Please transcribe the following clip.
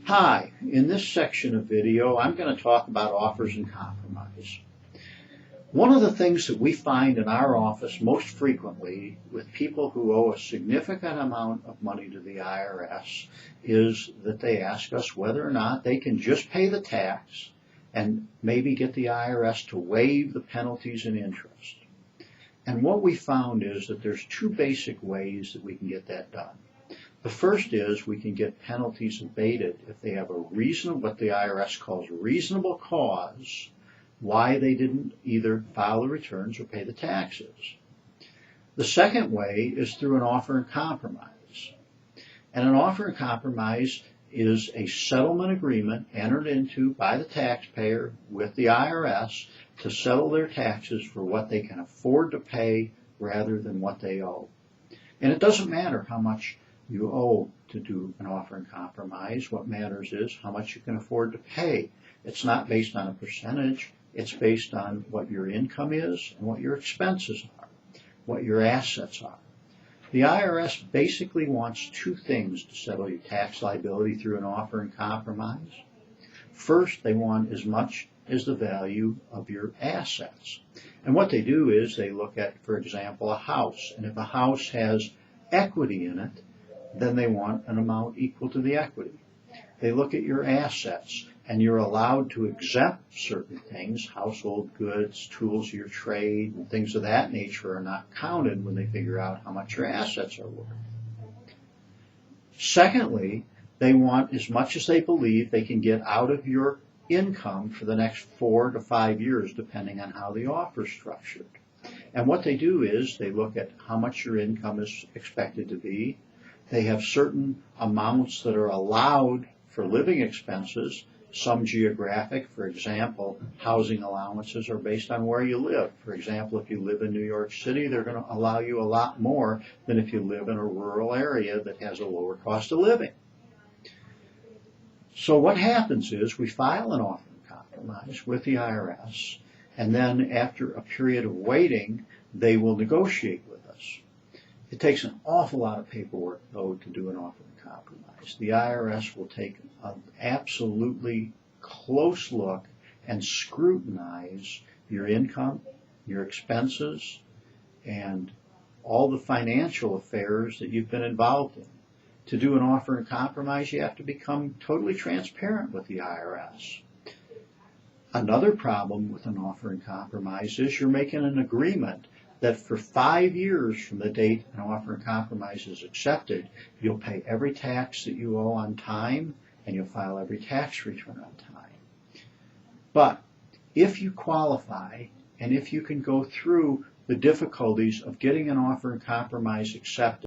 Hi, in this section of video, I'm going to talk about offers and compromise. One of the things that we find in our office most frequently with people who owe a significant amount of money to the IRS is that they ask us whether or not they can just pay the tax and maybe get the IRS to waive the penalties and interest. And what we found is that there's two basic ways that we can get that done. The first is we can get penalties abated if they have a what the IRS calls reasonable cause why they didn't either file the returns or pay the taxes. The second way is through an offer and compromise. And an offer and compromise is a settlement agreement entered into by the taxpayer with the IRS to settle their taxes for what they can afford to pay rather than what they owe. And it doesn't matter how much you owe to do an offer and compromise. What matters is how much you can afford to pay. It's not based on a percentage. It's based on what your income is and what your expenses are, what your assets are. The IRS basically wants two things to settle your tax liability through an offer and compromise. First, they want as much as the value of your assets. And what they do is they look at, for example, a house. And if a house has equity in it, then they want an amount equal to the equity. They look at your assets, and you're allowed to exempt certain things, household goods, tools of your trade, and things of that nature are not counted when they figure out how much your assets are worth. Secondly, they want as much as they believe they can get out of your income for the next 4 to 5 years, depending on how the offer is structured. And what they do is they look at how much your income is expected to be. They have certain amounts that are allowed for living expenses, some geographic. For example, housing allowances are based on where you live. For example, if you live in New York City, they're going to allow you a lot more than if you live in a rural area that has a lower cost of living. So what happens is we file an offer and compromise with the IRS, and then after a period of waiting, they will negotiate with us. It takes an awful lot of paperwork, though, to do an offer and compromise. The IRS will take an absolutely close look and scrutinize your income, your expenses, and all the financial affairs that you've been involved in. To do an offer and compromise, you have to become totally transparent with the IRS. Another problem with an offer and compromise is you're making an agreement that for 5 years from the date an offer and compromise is accepted, you'll pay every tax that you owe on time and you'll file every tax return on time. But if you qualify and if you can go through the difficulties of getting an offer and compromise accepted,